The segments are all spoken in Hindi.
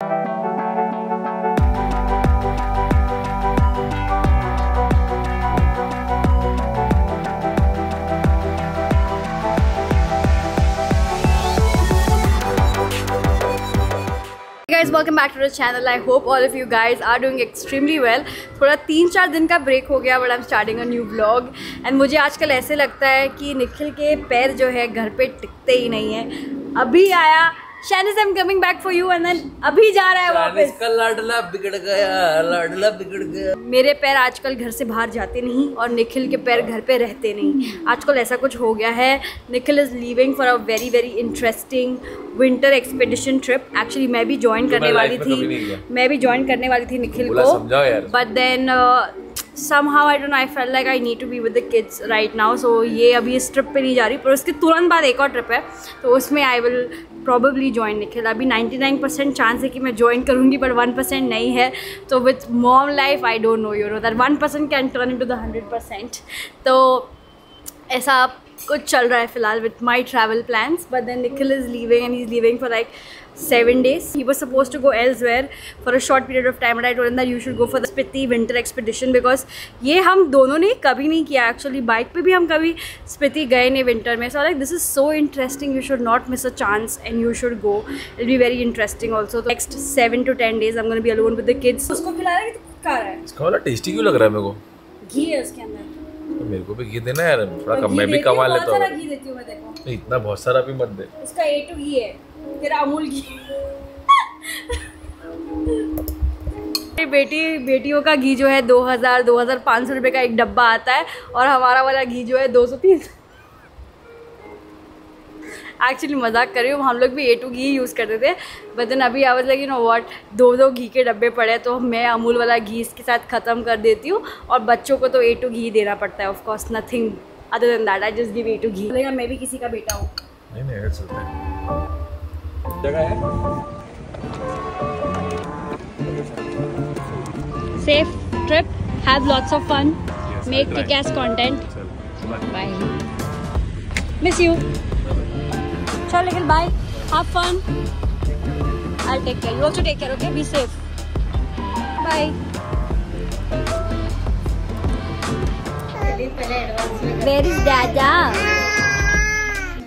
Guys, welcome back to the channel. I hope all of you guys are doing extremely well. थोड़ा 3-4 दिन का ब्रेक हो गया, but I'm starting a new vlog. And मुझे आजकल ऐसे लगता है कि निखिल के पैर जो है घर पे टिकते ही नहीं है। अभी आया Shanice, I'm coming back for you, and then अभी जा रहा है वापस। का लाडला बिगड़ गया, लाडला बिगड़ गया। मेरे पैर आजकल घर से बाहर जाते नहीं और निखिल के पैर घर पे रहते नहीं। आजकल ऐसा कुछ हो गया है। Nikhil is leaving for a very very interesting winter expedition trip. Actually मैं भी ज्वाइन करने वाली थी निखिल को, but then somehow I don't know, I felt like I need to be with the kids right now. So ये अभी इस ट्रिप पे नहीं जा रही, पर उसके तुरंत बाद एक और ट्रिप है, तो उसमें I will probably join Nikhil. अभी 99% चांस है कि मैं ज्वाइन करूँगी, but 1% नहीं है। तो with mom life I don't know, you know that 1% can turn into the 100%। तो ऐसा कुछ चल रहा है फिलहाल with my travel plans, but then Nikhil is leaving and he's leaving for like 7 days. He was supposed to go elsewhere for a short period of time, but I told him that you should go for the Spiti winter expedition because ये हम दोनों ने कभी नहीं किया। Actually बाइक पे भी हम कभी स्पीति गए नहीं विंटर में। So like this is so interesting, you should not miss a chance and you should go. It'll be very interesting also. The next 7 to 10 days I'm going to be alone with the kids. उसको खिला रहा है कि खा रहा है? इसका वाला टेस्टी क्यों लग रहा है मेरे को? घी है उसके अंदर। मेरे को भी घी देना यार, थोड़ा कम मैं भी कमा लेता हूँ। बहुत सारा घी देती हूँ मैं देखो। इतना बहुत सारा भी मत दे। इसका A2 घी है, तेरा अमूल घी। बेटियों का घी जो है 2000-2500 रुपये का एक डब्बा आता है, और हमारा वाला घी जो है 200-300। एक्चुअली मजाक कर रही हूँ, हम लोग भी A2 घी यूज़ करते थे, बट देन अभी आवाज़ लगी नो व्हाट, 2 घी के डब्बे पड़े, तो मैं अमूल वाला घी इसके साथ ख़त्म कर देती हूँ, और बच्चों को तो A2 घी देना पड़ता है। Of course nothing other than that, I just give A2 घी। लगेगा मैं भी किसी का बेटा हूँ। नहीं जगह है। Safe trip, have lots of fun, make kick-ass content. Bye. Miss you. Chalo Nikhil, bye. Have fun. I'll take care. You also take care, okay? Be safe. Bye. Where is Dada?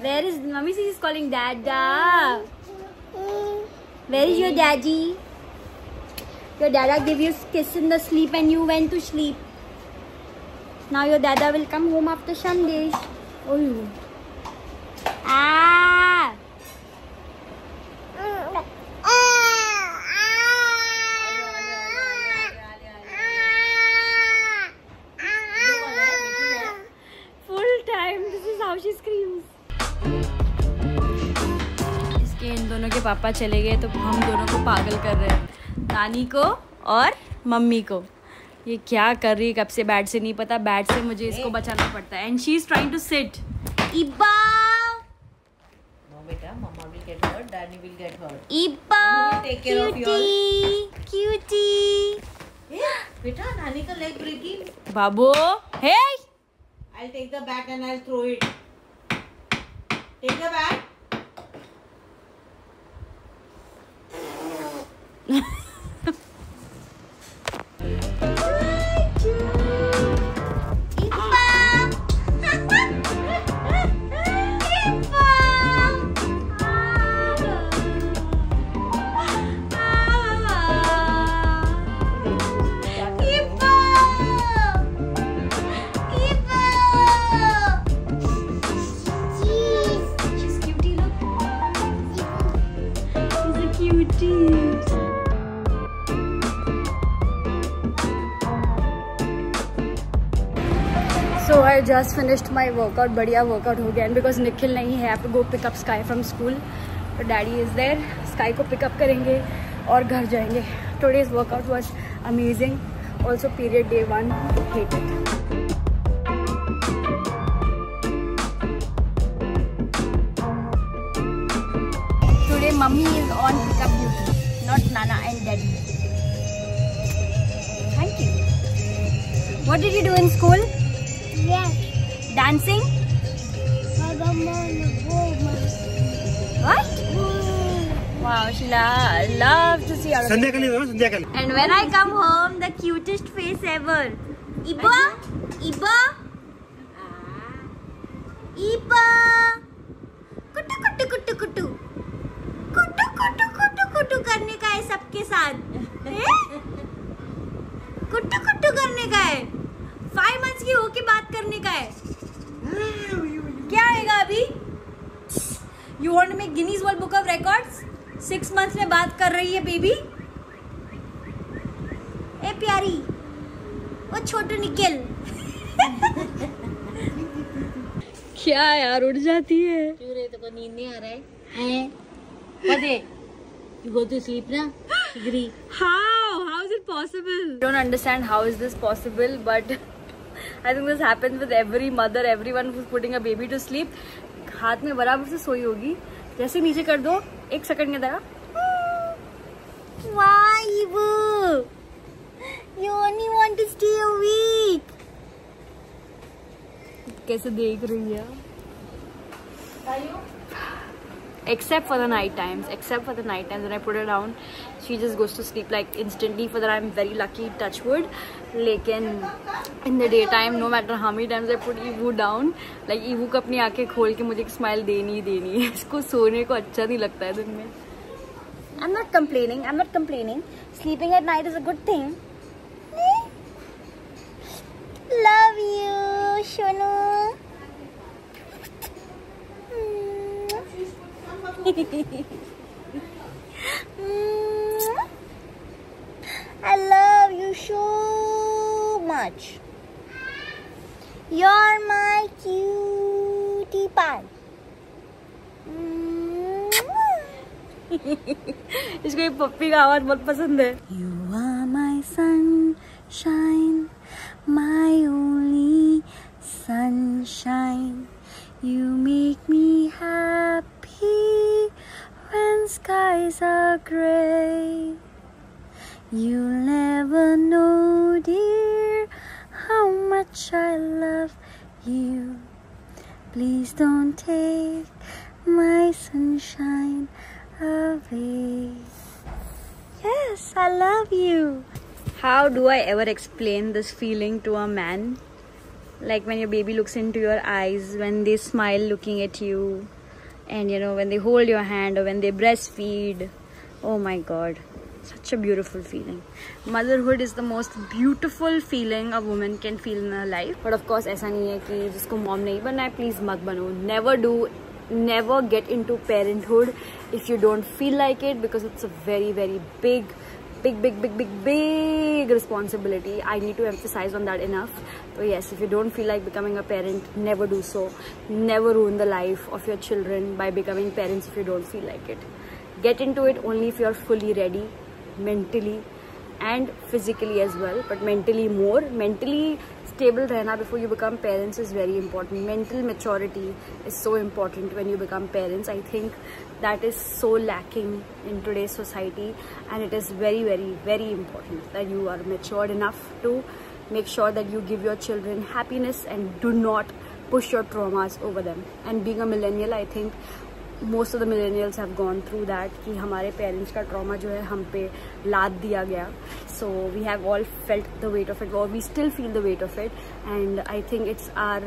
Where is Mummy? She is calling Dada. Where is your daddy? Your dada gave you a kiss in the sleep and you went to sleep. Now your dada will come home after some days. Oh, you. Ah! Full time. This is how she screams. इसके इन दोनों के पापा चले गए, तो हम दोनों को पागल कर रहे हैं, नानी को और मम्मी को। ये क्या कर रही है कब से, बैट से नहीं पता, बैट से मुझे इसको बचाना पड़ता है। And she is trying to sit. Ibba no बेटा, mama will get hurt, daddy will get hurt. Ibba take care of your cutie. बेटा नानी का लेग ब्रेकिंग। बाबू hey, I will take the bat and I will throw it. Take the bat. So I just finished my workout. बढ़िया वर्कआउट हो गया, and because निखिल नहीं है, I have to go pick up Sky from school. So Daddy is there. Sky को pick up करेंगे और घर जाएंगे. Today's workout was amazing. Also period day 1, hate it. Today mummy is on pickup duty, not Nana and Daddy. Thank you. What did you do in school? Yes. Dancing? What? Wow, she loves to see other people. And when I come home, the cutest face ever. Iba, Iba, Iba. कुट्टू कुट्टू कुट्टू कुट्टू कुट्टू कुट्टू कुट्टू कुट्टू करने का है सबके साथ. कुट्टू कुट्टू करने का है. 5 months की होके बात करने का है. क्या आएगा अभी? You want to make Guinness World Book of Records? 6 months में बात कर रही है बेबी. ए प्यारी, वो छोटू निकल. क्या यार, उड़ जाती है. क्यों रे, तो नींद नहीं आ रहा है? What? You go to sleep ना? Agree. How is it possible? I don't understand how is this possible, but I think this happens with every mother, everyone who's putting a baby to sleep. हाथ में बराबर से सोई होगी, जैसे नीचे कर दो 1 सेकंड के अंदर. Why Ibu? You only want to stay awake. कैसे देख रही है. Except for the night times, when I put her down, she just goes to sleep like instantly. For that I'm very lucky, touch wood. लेकिन in the daytime, no matter how many times I put Ibu down, like Ibu को अपनी आंखें खोल के मुझे एक स्माइल देनी है. इसको सोने को अच्छा नहीं लगता है दिन में. I'm not complaining. Sleeping at night is a good thing. Love you, Shonu. I love you so much. You're my cutie pie. इसको ये पप्पी का आवाज बहुत पसंद है. You are my sunshine, my only sunshine. You make me happy when skies are gray. You'll never know, dear, how much I love you. Please don't take my sunshine away. Yes, I love you. How do I ever explain this feeling to a man? Like when your baby looks into your eyes, when they smile looking at you, and you know, when they hold your hand or when they breastfeed. Oh my God, such a beautiful feeling. Motherhood is the most beautiful feeling a woman can feel in her life. But of course ऐसा नहीं है कि जिसको mom नहीं बनना है please मत बनो. Never get into parenthood if you don't feel like it, because it's a very big responsibility. I need to emphasize on that enough. So yes, if you don't feel like becoming a parent, never do so. Never ruin the life of your children by becoming parents if you don't feel like it. Get into it only if you're fully ready, mentally and physically as well, but mentally more. Mentally stable रहना before you become parents is very important. Mental maturity is so important when you become parents. I think that is so lacking in today's society, and it is very important that you are matured enough to make sure that you give your children happiness and do not push your traumas over them. And being a millennial, I think most of the millennials have gone through that कि हमारे parents का trauma जो है हम पे लाद दिया गया. So we have all felt the weight of it, or we still feel the weight of it, and I think it's our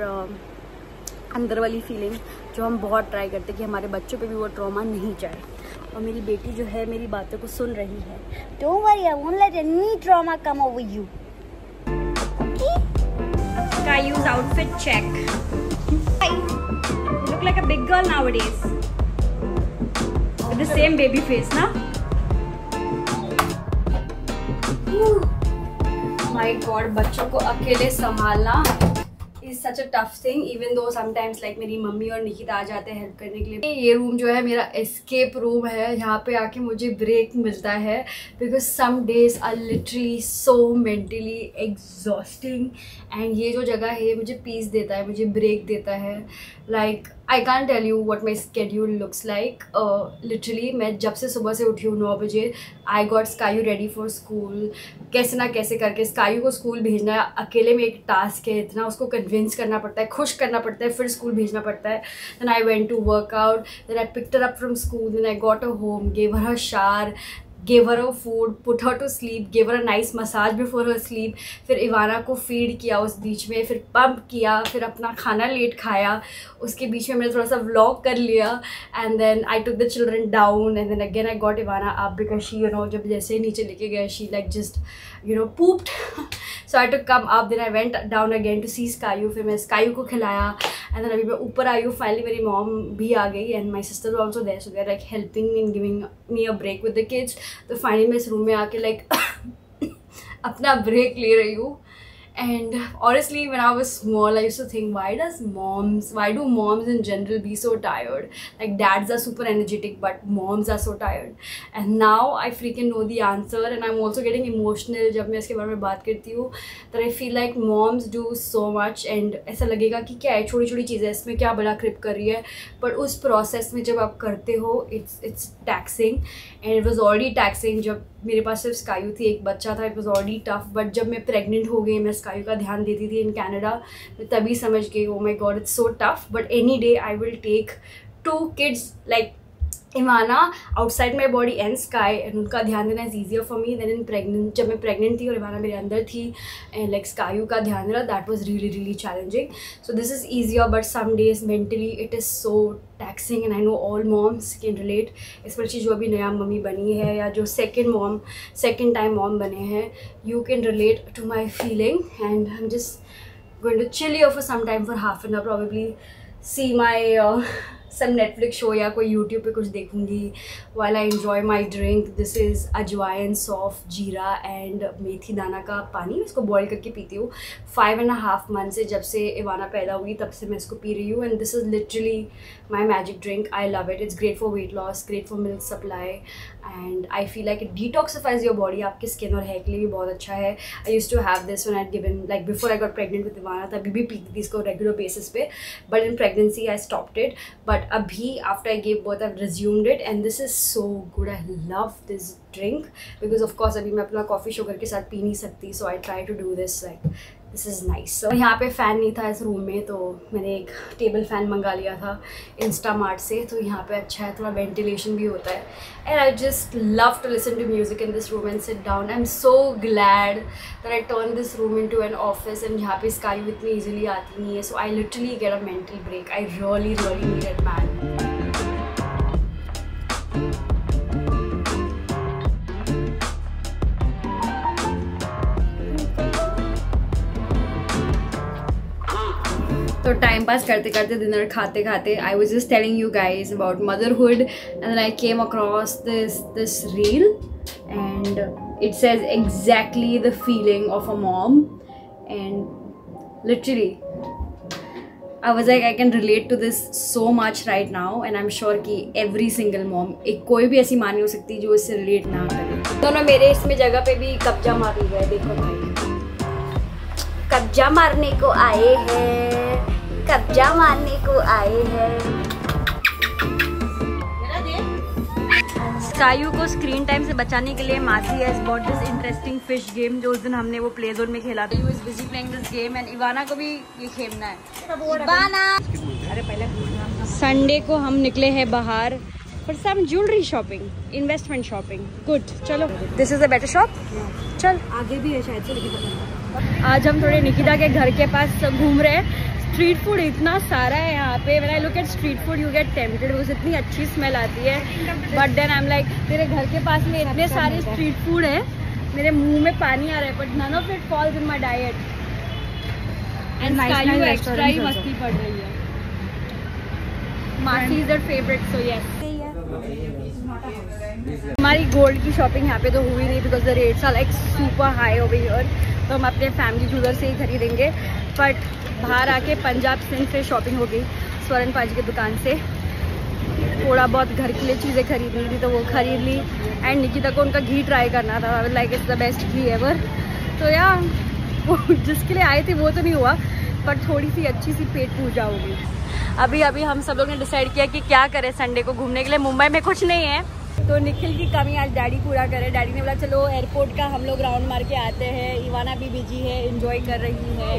अंदर वाली फीलिंग जो हम बहुत ट्राई करते हैं कि हमारे बच्चों पे भी वो ट्रॉमा नहीं जाए. और मेरी बेटी जो है मेरी बातों को सुन रही है. Don't worry, I won't let any trauma come over you. Okay? Kayu's outfit check. Hi. You look like a big girl nowadays. With the same baby face, na? My God, बच्चों को अकेले संभालना is such a tough thing, even though sometimes like मेरी मम्मी और निकिता आ जाते हैं हेल्प करने के लिए. ये रूम जो है मेरा एस्केप रूम है. यहाँ पे आके मुझे ब्रेक मिलता है, because some days are literally so mentally exhausting, and ये जो जगह है मुझे पीस देता है, मुझे ब्रेक देता है. Like I can't tell you what my schedule looks like. Literally मैं जब से सुबह से उठी हूँ 9 बजे, I got Skyu ready for school. कैसे ना कैसे करके Skyu को स्कूल भेजना अकेले में एक टास्क है इतना, उसको कन्विंस करना पड़ता है, खुश करना पड़ता है, फिर स्कूल भेजना पड़ता है. Then I went to work out, then I picked her up from school, then I got her home, gave her a shower, gave her food, put her to sleep, gave her a nice massage before her sleep. फिर इवाना को फीड किया उस बीच में, फिर पम्प किया, फिर अपना खाना लेट खाया. उसके बीच में मैंने थोड़ा सा व्लॉग कर लिया. And then I took the children down and then again I got Ivana up because she जब जैसे नीचे लेके गए she like just pooped. So I had to come up, then I went down again to see Skyu. फिर मैं Skyu को खिलाया and then अभी मैं ऊपर आई हूँ. Finally मेरी mom भी आ गई and my sister was also there, so they are like helping me and giving me a break with the kids. तो finally मैं इस रूम में आके like अपना break ले रही हूँ. And honestly, when I was small, I used to think, why do moms in general be so tired? Like dads are super energetic, but moms are so tired. And now I freaking know the answer, and I'm also getting emotional जब मैं इसके बारे में बात करती हूँ. That I feel like moms do so much, and ऐसा लगेगा कि क्या है छोटी छोटी चीज़ें इसमें क्या बड़ा क्रिप कर रही है, but उस प्रोसेस में जब आप करते हो it's taxing, and it was already taxing जब मेरे पास सिर्फ Skyu थी, एक बच्चा था. It was already tough, but जब मैं प्रेग्नेंट हो गई, मैं Skyu का ध्यान देती थी इन कनाडा, मैं तभी समझ गई oh my god it's so tough, but any day I will take 2 kids like Ivana outside my body and Sky, and उनका ध्यान देना is easier for me than in pregnant. जब मैं प्रेग्नेंट थी और इवाना मेरे अंदर थी एंड लाइक Skyu का ध्यान देना, that was really challenging. So this is easier, but some days mentally it is so taxing, and I know all moms can relate, specially जो अभी नया मम्मी बनी है या जो सेकेंड टाइम मॉम बने हैं. You can relate to my feeling, and I am just going to chill here for some time for half an hour, probably see my some Netflix show या कोई YouTube पे कुछ देखूँगी while I enjoy my drink. This is अजवाइन, सौफ, जीरा एंड मेथी दाना का पानी. इसको बॉईल करके पीती हूँ. 5.5 मंथ से जब से इवाना पैदा हुई तब से मैं इसको पी रही हूँ, and this is literally my magic drink. I love it. It's great for weight loss, great for milk supply, and I feel like it detoxifies your body. आपकी स्किन और हेयर के लिए भी बहुत अच्छा है. I used to have this when I given like before I got pregnant with Ivana, तभी भी पीती थी इसको रेगुलर बेसिस पे, but in pregnancy I stopped it. But अभी after I give birth I resumed it, and this is so good. I love this drink because of course अभी मैं अपना कॉफ़ी शुगर के साथ पी नहीं सकती, so I try to do this like this is nice. यहाँ पे फ़ैन नहीं था इस रूम में, तो मैंने एक टेबल फ़ैन मंगा लिया था इंस्टामार्ट से, तो यहाँ पे अच्छा है, थोड़ा वेंटिलेशन भी होता है. And I just love to listen to music in this room and sit down. I am so glad that I turn this room into an office, and यहाँ पे Skyu इतनी ईजिली आती नहीं है, so I literally get a mental break. I really need it man. तो टाइम पास करते करते डिनर खाते खाते I was just telling you guys about motherhood, and then I came across this reel, and it says exactly the feeling of a mom, and literally I was like I can relate to this so much right now, and I am sure कि एवरी सिंगल मॉम, एक कोई भी ऐसी माँ नहीं हो सकती जो इससे रिलेट ना करे. दोनों मेरे इसमें जगह पे भी कब्जा मार लिया है. देखो भाई, कब्जा मारने को आए हैं, कब्जा मारने को आए हैं. Skyu को स्क्रीन टाइम से बचाने के लिए मासी has bought this interesting fish game, जो उस दिन हमने वो प्ले जोन में खेला था. Is busy playing this game, and Ivana को भी ये खेलना है. इवाना, अरे पहले संडे को हम निकले हैं बाहर for some jewellery shopping, investment shopping. Good, चलो this is a better shop. चल आगे भी है शायद से. आज हम थोड़े निकिता के घर के पास घूम रहे हैं. स्ट्रीट फूड इतना सारा है यहाँ पे. When I look at street food you get tempted because इतनी अच्छी स्मेल आती है, but then I am like मेरे घर के पास में इतने सारे स्ट्रीट फूड है, मेरे मुंह में पानी आ रहा है, but none of it falls in my diet. And Skyu extra ही मस्ती पड़ रही है. मासी is that favourite, so yes. हमारी गोल्ड की शॉपिंग यहाँ पे तो हुई नहीं because the rates are like super high over here, तो हम अपने फैमिली ज्वेलर से ही खरीदेंगे. बट बाहर आके पंजाब सिंह से शॉपिंग हो गई, स्वर्ण पाजी की दुकान से. थोड़ा बहुत घर के लिए चीज़ें खरीदनी थी तो वो खरीद ली, एंड निकिता को उनका घी ट्राई करना था, like it's the best ghee ever. तो यार वो जिसके लिए आए थे वो तो नहीं हुआ, पर थोड़ी सी अच्छी सी पेट पूजा होगी। अभी हम सब लोग ने डिसाइड किया कि क्या करें संडे को घूमने के लिए। मुंबई में कुछ नहीं है तो निखिल की कमी आज डैडी पूरा करे। डैडी ने बोला चलो एयरपोर्ट का हम लोग राउंड मार के आते हैं। इवाना भी बिजी है, एंजॉय कर रही है।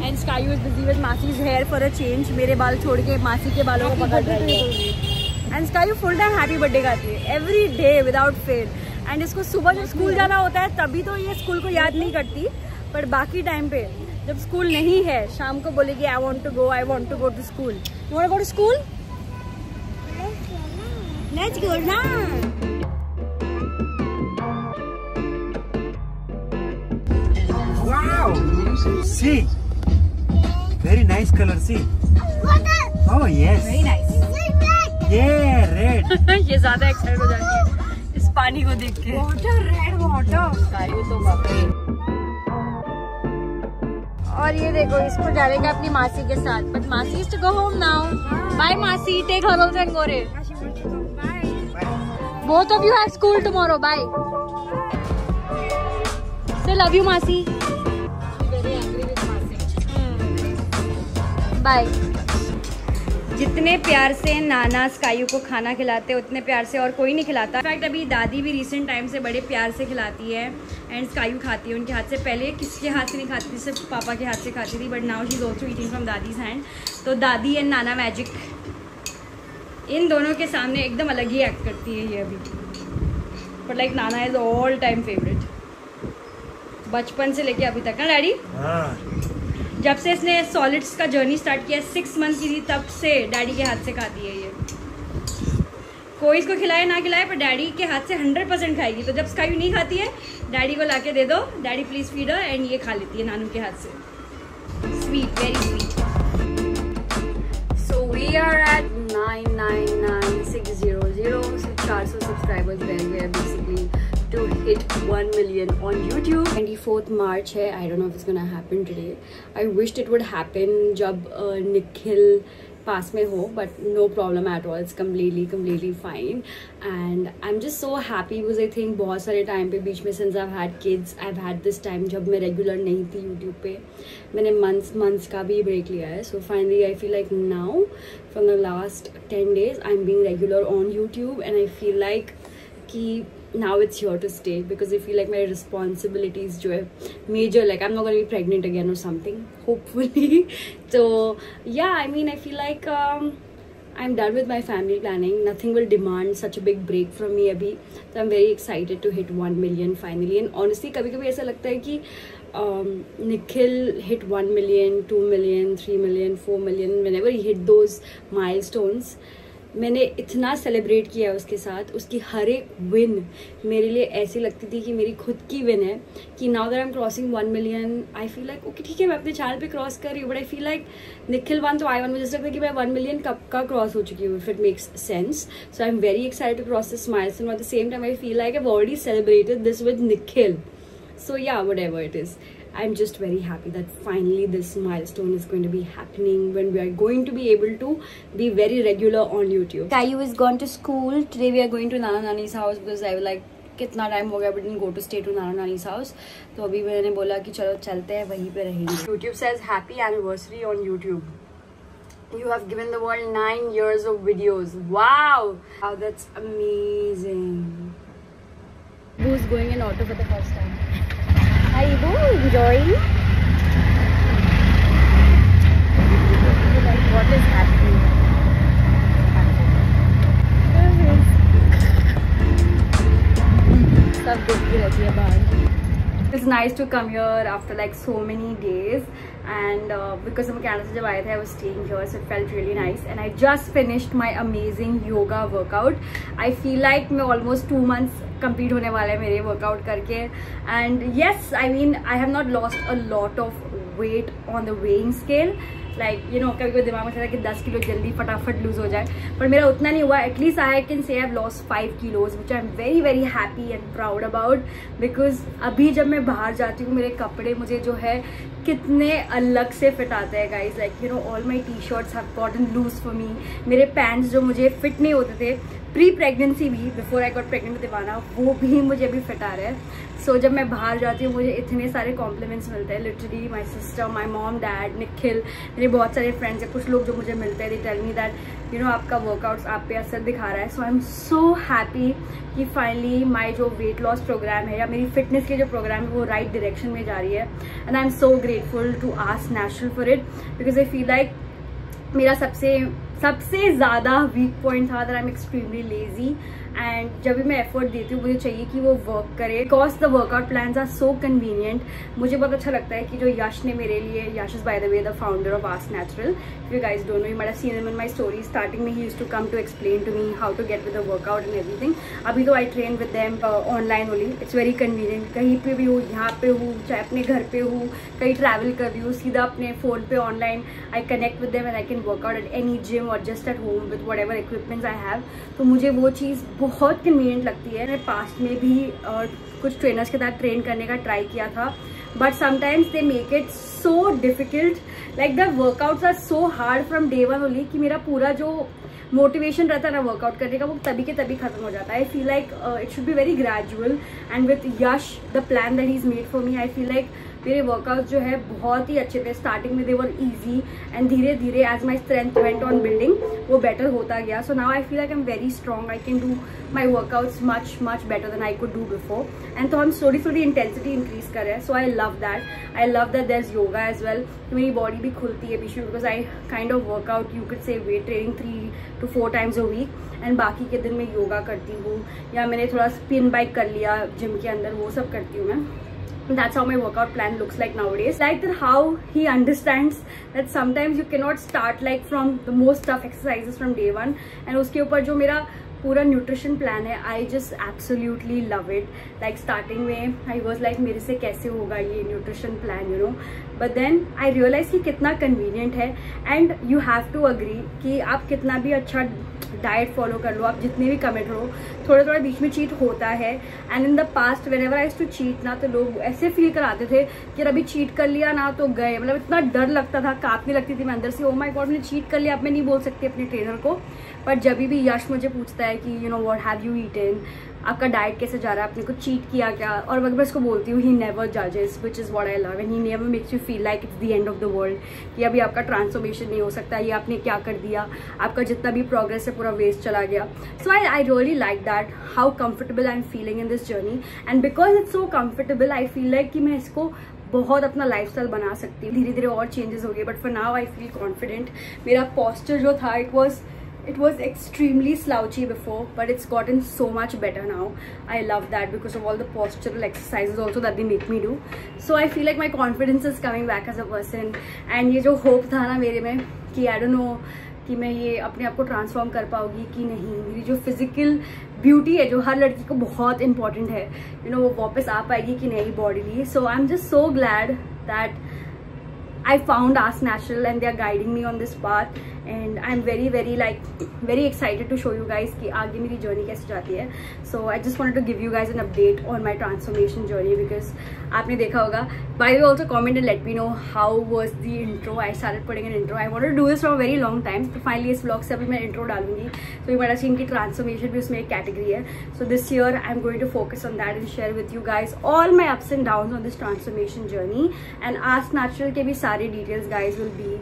And sky is busy with masses here for a change. मेरे बाल छोड़ के मासी के बालों को पकड़ रही है। And sky full time happy birthday गाती है every day without fail. And इसको सुबह जब स्कूल जाना होता है तभी तो ये स्कूल को याद नहीं करती, पर बाकी टाइम पे जब स्कूल नहीं है शाम को बोलेगी I want to go to school. You want to go to school? Let's go ना। Wow! See, very nice color. See. Oh yes. Very nice. Yeah, red. ये ज्यादा एक्साइट हो जाती है इस पानी को देख के। Water, red water. स्काई तो बाप रे। और ये देखो इसको जाएगा अपनी मासी के साथ, बट मासी is to go home now. Bye मासी, take her also and go रे। Both of you have school tomorrow. Bye. Say love you, Masi. Very angry with Masi. Bye. जितने प्यार से नाना स्कायू को खाना खिलाते हैं उतने प्यार से और कोई नहीं खिलाता। इनफैक्ट अभी दादी भी रिसेंट टाइम से बड़े प्यार से खिलाती है एंड स्कायू खाती है उनके हाथ से। पहले किसके हाथ से नहीं खाती थी, सिर्फ पापा के हाथ से खाती थी, but now she is also eating from दादीज हैंड। तो दादी एंड नाना मैजिक, इन दोनों के सामने एकदम अलग ही एक्ट करती है ये अभी। But like Nana is all time favourite, बचपन से लेके अभी तक ना डैडी। जब से इसने सॉलिड्स का जर्नी स्टार्ट किया, 6 मंथ की थी तब से डैडी के हाथ से खाती है ये। कोई इसको खिलाए ना खिलाए पर डैडी के हाथ से 100% खाएगी। तो जब स्काई नहीं खाती है डैडी को लाके दे दो, daddy please feed her, and ये खा लेती है नानू के हाथ से। Sweet, very sweet. So we are at 999,600. So 400 subscribers रह गए basically to hit 1 million on YouTube. 24th March है. I don't know if it's gonna happen today. I wished it would happen जब निखिल पास में हो, but no problem at all. It's completely fine. And I'm just so happy because I think बहुत सारे टाइम पे बीच में since I've had kids, I've had this time जब मैं regular नहीं थी YouTube पे, मैंने months का भी break लिया है. So finally I feel like now from the last 10 days I'm being regular on YouTube, and I feel like कि now it's here to stay because I feel like my responsibilities जो है major, like I'm not gonna be pregnant again or something, hopefully. So yeah, I mean I feel like I'm done with my family planning. Nothing will demand such a big break from me abhi. So I'm very excited to hit 1 million finally. And honestly कभी-कभी ऐसा लगता है कि Nikhil hit 1 million, 2 million, 3 million, 4 million, whenever he hit those milestones, मैंने इतना सेलिब्रेट किया है उसके साथ। उसकी हर एक विन मेरे लिए ऐसी लगती थी कि मेरी खुद की विन है। कि now that I M crossing 1 million I feel like okay ठीक है मैं अपने चैनल पे क्रॉस कर रही हूँ, but I feel like Nikhil 1 तो आई 1 मुझे लगता है कि मैं 1 मिलियन कब का क्रॉस हो चुकी हूँ, if it makes sense. So I am very excited to cross this milestone. At the same time I feel like I have already celebrated this with Nikhil. So yeah, whatever it is, I'm just very happy that finally this milestone is going to be happening when we are going to be able to be very regular on YouTube. Caillou is gone to school. Today we are going to Nana Nani's house because I was like कितना टाइम हो गया but didn't go to stay to Nana Nani's house. तो अभी मैंने बोला कि चलो चलते हैं, वहीं पे रहेंगे. YouTube says happy anniversary on YouTube. You have given the world 9 years of videos. Wow! Wow, that's amazing. Who's going in auto for the first time? Are you enjoying? Like what is happening? सब देखती रहती है बाहर. It's nice to come here after like so many days, and because हम कैनेडा से जब आए थे I was staying here, so it felt really nice. And I just finished my amazing yoga workout. I feel like मैं almost 2 months complete होने वाला है मेरे workout करके. And yes, I mean I have not lost a lot of weight on the weighing scale. Like you know कभी कभी दिमाग में चलता है कि 10 किलो जल्दी फटाफट लूज हो जाए, पर मेरा उतना नहीं हुआ. At least I can say I have lost 5 kilos, which I am very very happy and proud about. Because अभी जब मैं बाहर जाती हूँ मेरे कपड़े मुझे जो है कितने अलग से फिट आते हैं guys. Like you know all my T shirts have gotten loose for me. मेरे पैंट्स जो मुझे फिट नहीं होते थे प्री प्रेगनेंसी भी, before I got pregnant with Ivana, वो भी मुझे अभी फिट आ रहा है। सो जब मैं बाहर जाती हूँ मुझे इतने सारे कॉम्प्लीमेंट्स मिलते हैं। Literally my sister, my mom, dad, Nikhil, मेरे बहुत सारे फ्रेंड्स हैं, कुछ लोग जो मुझे मिलते हैं, they tell me that you know आपका वर्कआउट्स आप पे असर दिखा रहा है। So I am so happy कि फाइनली माई जो वेट लॉस प्रोग्राम है या मेरी फिटनेस के जो प्रोग्राम है वो राइट डायरेक्शन में जा रही है। And I am so grateful to ask natural for it, because I feel like मेरा सबसे ज़्यादा वीक पॉइंट था that I am extremely lazy. And जब भी मैं एफर्ट देती हूँ मुझे चाहिए कि वो वर्क करे, because the workout plans are so convenient. मुझे बहुत अच्छा लगता है कि जो यश ने मेरे लिए, Yash is by the way the founder of Ask Natural, if you guys don't know, you might have seen him in my story. Starting में ही used to come to explain to me how to get with the workout and everything. अभी तो I train with them online only, it's very convenient. कहीं पे भी हूँ, यहाँ पे हूँ, चाहे अपने घर पे हूँ, कहीं ट्रैवल कर रही हूँ, सीधा अपने फोन पे online I connect with them and I can workout at any gym और just at home with whatever equipments I have. तो मुझे वो चीज़ बहुत कन्वीनियंट लगती है। मैं पास्ट में भी कुछ ट्रेनर्स के साथ ट्रेन करने का ट्राई किया था, but sometimes they make it so difficult, like the workouts are so hard from day one only कि मेरा पूरा जो मोटिवेशन रहता है ना वर्कआउट करने का वो तभी के तभी खत्म हो जाता है। आई feel like it should be very gradual and with Yash the plan that he is made for me, I feel like मेरे वर्कआउट्स जो है बहुत ही अच्छे थे। स्टार्टिंग में दे वर इजी एंड धीरे धीरे as my strength went on building वो बेटर होता गया। So now I feel like I am very strong, I can do my workouts much better than I could do before. And तो हम थोड़ी इंटेंसिटी इंक्रीज कर रहे हैं। So I love that there is yoga as well. मेरी बॉडी भी खुलती है बीच में, because I kind of workout you could say weight training 3 to 4 times a week and बाकी के दिन मैं योगा करती हूँ या मैंने थोड़ा स्पिन बाइक कर लिया जिम के अंदर, वो सब करती हूँ मैं। That's how my workout plan looks like nowadays. Like that how he understands that sometimes you cannot start like from the most tough exercises from day one. And उसके ऊपर जो मेरा पूरा न्यूट्रिशन प्लान है, I just absolutely love it. Like starting में आई वॉज लाइक मेरे से कैसे होगा ये nutrition plan, you know, but then I realise कि कितना कन्वीनियंट है। And you have to agree कि आप कितना भी अच्छा डाइट फॉलो कर लो, आप जितने भी कमिट हो, थोड़ा बीच में चीट होता है। And in the past whenever I used to cheat ना, तो लोग ऐसे फील कराते थे कि अभी चीट कर लिया ना तो गए, मतलब इतना डर लगता था, कांपने लगती थी मैं अंदर से, ओ माय गॉड मैंने चीट कर लिया, अब मैं नहीं बोल सकती अपने ट्रेनर को। बट जब भी यश मुझे पूछता है कि you know what have you eaten, आपका डाइट कैसे जा रहा है, आपने कुछ चीट किया क्या, और मैं इसको बोलती हूँ, ही नेवर जजेस, which is what I love, and he never makes you feel like it's the end of the world कि अभी आपका ट्रांसफॉर्मेशन नहीं हो सकता, ये आपने क्या कर दिया, आपका जितना भी प्रोग्रेस है पूरा वेस्ट चला गया। So I really like that how comfortable I am feeling in this journey, and because it's so comfortable I feel like कि मैं इसको बहुत अपना लाइफस्टाइल बना सकती हूँ। धीरे धीरे और चेंजेस हो गए, but for now I feel confident. मेरा पॉस्चर जो था it was extremely slouchy before, but it's gotten so much better now. I love that because of all the postural exercises also that they make me do. So I feel like my confidence is coming back as a person. And ये जो hope था ना मेरे में कि I don't know कि मैं ये अपने आप को ट्रांसफॉर्म कर पाऊंगी कि नहीं, मेरी जो फिजिकल ब्यूटी है जो हर लड़की को बहुत इंपॉर्टेंट है, यू नो, वो वापस आ पाएगी कि नहीं bodily. So I am just so glad that I found Ask Natural and they are guiding me on this path, and I'm very excited to show you guys कि आगे मेरी journey कैसे जाती है। So I just wanted to give you guys an update on my transformation journey because आपने देखा होगा। By the way, also comment and let me know how was the intro. I started putting an intro. I wanted to do this for a very long time. तो finally इस vlog से अभी मैं intro डालूंगी। So you might have seen कि transformation भी उसमें एक category है। So this year I'm going to focus on that and share with you guys all my ups and downs on this transformation journey. And Ask Natural के भी सारे details guys will be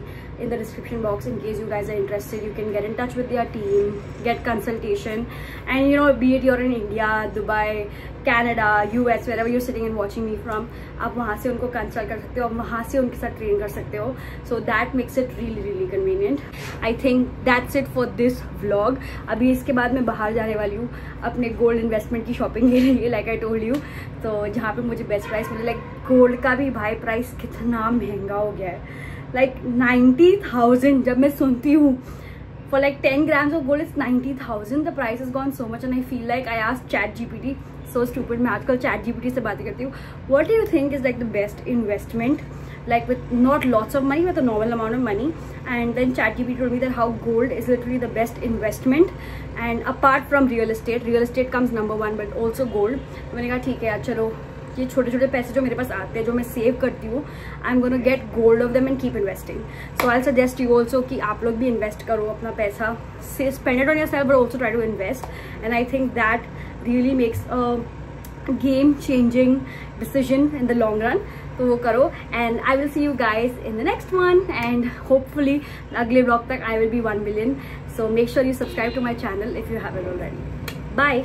in the description box in case you guys are interested. You can get in touch with their team, get consultation, and you know, be it you're in India, Dubai, Canada, US, wherever you're sitting and watching me from, आप वहाँ से उनको कंसल्ट कर सकते हो, वहाँ से उनके साथ ट्रेन कर सकते हो। So that makes it really convenient. I think that's it for this vlog. अभी इसके बाद मैं बाहर जाने वाली हूँ अपने गोल्ड इन्वेस्टमेंट की शॉपिंग के लिए, like I told you, तो जहाँ पे मुझे बेस्ट प्राइस मिले। लाइक गोल्ड का भी भाई प्राइस कितना महंगा हो गया है, लाइक 90,000 जब मैं सुनती हूँ for like 10 grams of gold it's 90,000. The price has gone so much and I feel like I asked ChatGPT, so stupid, मैं आजकल ChatGPT से बातें करती हूँ, what do you think is like the best investment, like with not lots of money, with a normal amount of money? And then ChatGPT told me that how gold is literally the best investment, and apart from real estate comes number 1, but also gold. मैंने कहा ठीक है यार, चलो ये छोटे छोटे पैसे जो मेरे पास आते हैं, जो मैं सेव करती हूँ, I am gonna get gold off them and keep investing. So I suggest you also कि आप लोग भी इन्वेस्ट करो अपना पैसा. Say spend it on yourself but also try to invest. And I think that really makes a game changing decision in the long run. तो वो करो. And I will see you guys in the next one. And hopefully अगले ब्लॉग तक आई will be 1 million. So make sure you subscribe to my channel if you haven't already. Bye.